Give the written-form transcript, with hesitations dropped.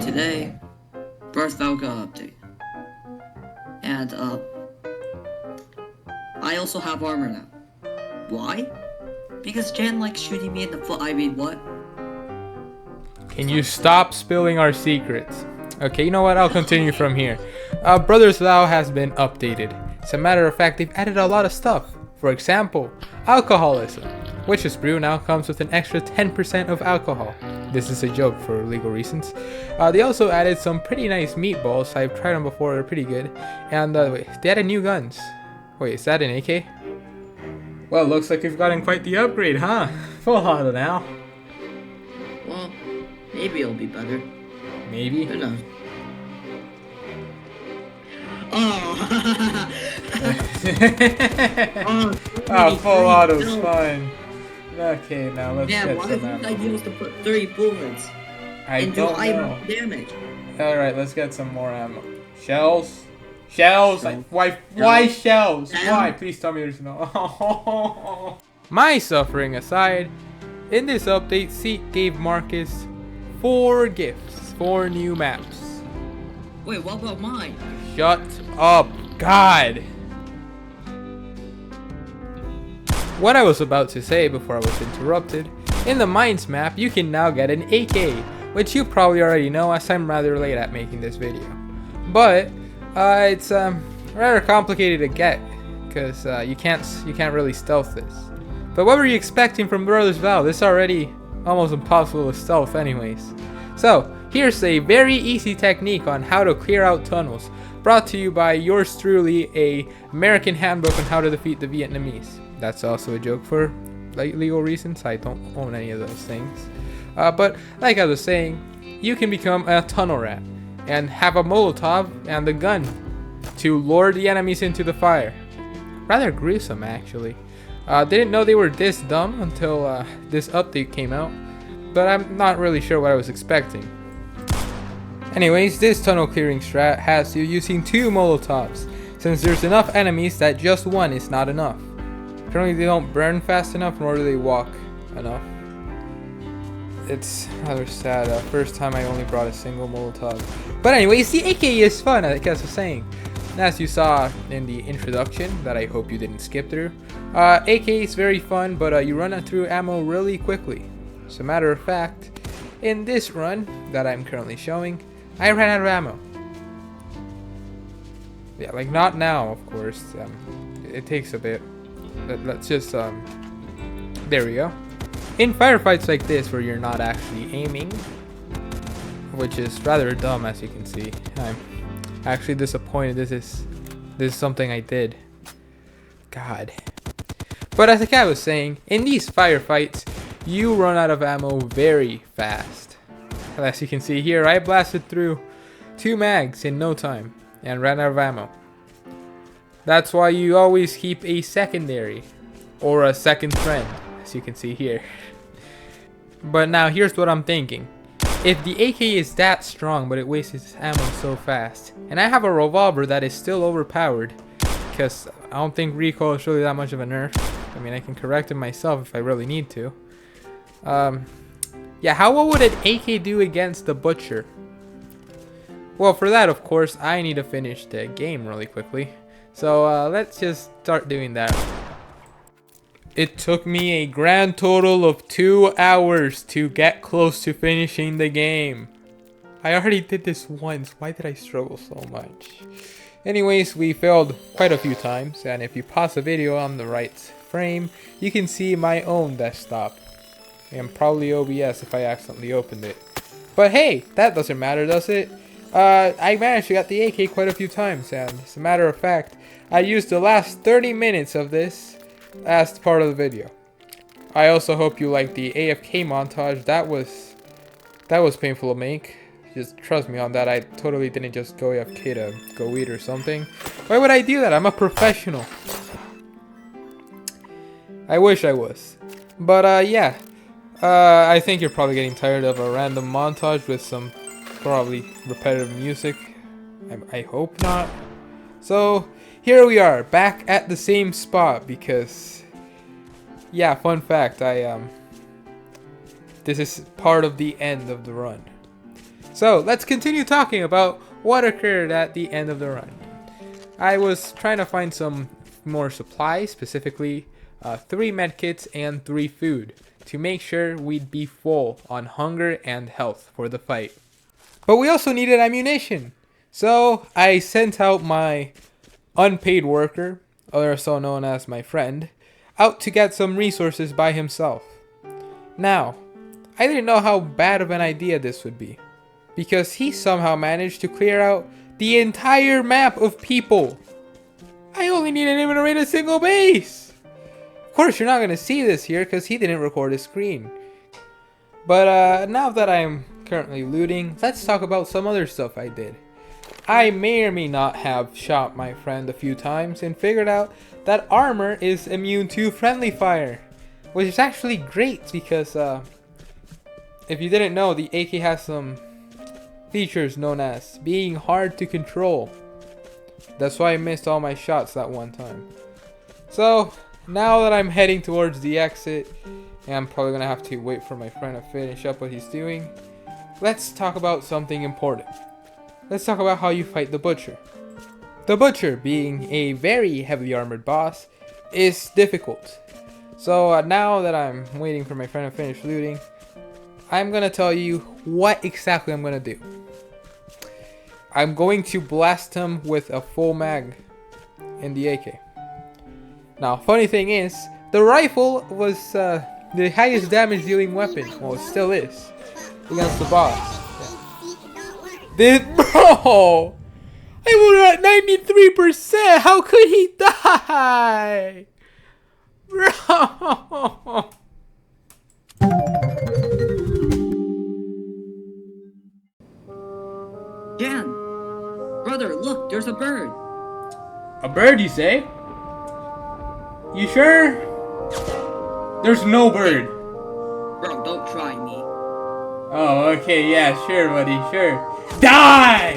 today, Birth Valka update. And, I also have armor now. Why? Because Jan likes shooting me in the foot. I mean, what? Can you stop spilling our secrets? Okay, you know what? I'll continue from here. Brothers Vow has been updated. As a matter of fact, they've added a lot of stuff. For example, alcoholism. Witch's Brew now comes with an extra 10% of alcohol. This is a joke for legal reasons. They also added some pretty nice meatballs. I've tried them before, they're pretty good. And wait, they added new guns. Wait, is that an AK? Well, looks like you've gotten quite the upgrade, huh? Full auto now. Well, maybe it'll be better. Maybe? Who knows? Oh! Oh, full auto's fine. Okay, now let's yeah, get why some is the ammo. idea was to put 30 bullets and do high amount of damage? Alright, let's get some more ammo. Shells? Shells? Why shells? Why? Please tell me there's no... My suffering aside, in this update, Zeke gave Marcus 4 gifts, 4 new maps. Wait, what about mine? Shut up, God! What I was about to say before I was interrupted, in the Mines map you can now get an AK, which you probably already know as I'm rather late at making this video. But it's rather complicated to get, because you can't really stealth this. But what were you expecting from Brothers Vow? This is already almost impossible to stealth anyways. So here's a very easy technique on how to clear out tunnels, brought to you by yours truly, a American handbook on how to defeat the Vietnamese. That's also a joke for legal reasons. I don't own any of those things. But like I was saying, you can become a tunnel rat and have a Molotov and the gun to lure the enemies into the fire. Rather gruesome, actually. Didn't know they were this dumb until this update came out, but I'm not really sure what I was expecting. Anyways, this tunnel clearing strat has you using 2 Molotovs, since there's enough enemies that just one is not enough. Currently they don't burn fast enough, nor do they walk enough. It's rather sad. First time I only brought a single Molotov. But anyways, the AK is fun, like I was saying. As you saw in the introduction, that I hope you didn't skip through. AK is very fun, but you run through ammo really quickly. As a matter of fact, in this run that I'm currently showing, I ran out of ammo. Yeah, like not now, of course. It takes a bit. Let's just there we go. In firefights like this where you're not actually aiming, which is rather dumb, as you can see. I'm actually disappointed. This is something I did. God. But as the guy was saying, in these firefights, you run out of ammo very fast. As you can see here, I blasted through 2 mags in no time and ran out of ammo. That's why you always keep a secondary or a second friend, as you can see here. But now here's what I'm thinking. If the AK is that strong but it wastes its ammo so fast, and I have a revolver that is still overpowered, because I don't think recoil is really that much of a nerf. I mean, I can correct it myself if I really need to. Yeah, what would an AK do against the Butcher? Well, for that, of course, I need to finish the game really quickly. So let's just start doing that. It took me a grand total of 2 hours to get close to finishing the game. I already did this once. Why did I struggle so much? Anyways, we failed quite a few times, and if you pause the video on the right frame, you can see my own desktop. And probably OBS if I accidentally opened it. But hey, that doesn't matter, does it? I managed to get the AK quite a few times, and as a matter of fact, I used the last 30 minutes of this as part of the video. I also hope you like the AFK montage. That was painful to make. Just trust me on that. I totally didn't just go AFK to go eat or something. Why would I do that? I'm a professional. I wish I was. But yeah. I think you're probably getting tired of a random montage with some probably repetitive music. I hope not. So here we are, back at the same spot because, yeah, fun fact, this is part of the end of the run. So let's continue talking about what occurred at the end of the run. I was trying to find some more supplies, specifically 3 medkits and 3 food, to make sure we'd be full on hunger and health for the fight. But we also needed ammunition. So I sent out my unpaid worker, also known as my friend, out to get some resources by himself. Now, I didn't know how bad of an idea this would be, because he somehow managed to clear out the entire map of people. I only needed him to raid a single base. Of course, you're not going to see this here because he didn't record his screen. But now that I'm currently looting, let's talk about some other stuff I did. I may or may not have shot my friend a few times and figured out that armor is immune to friendly fire, which is actually great because if you didn't know, the AK has some features known as being hard to control. That's why I missed all my shots that one time. So now that I'm heading towards the exit, and I'm probably gonna have to wait for my friend to finish up what he's doing, let's talk about something important. Let's talk about how you fight the Butcher. The Butcher, being a very heavily armored boss, is difficult. So now that I'm waiting for my friend to finish looting, I'm gonna tell you what exactly I'm gonna do. I'm going to blast him with a full mag in the AK. Now, funny thing is, the rifle was the highest damage dealing weapon. Well, it still is against the boss. Bro, I was at 93%. How could he die, bro? Jan! Brother, look, there's a bird! A bird, you say? You sure? There's no bird. Bro, don't try me. Oh, okay, yeah, sure, buddy, sure. Die!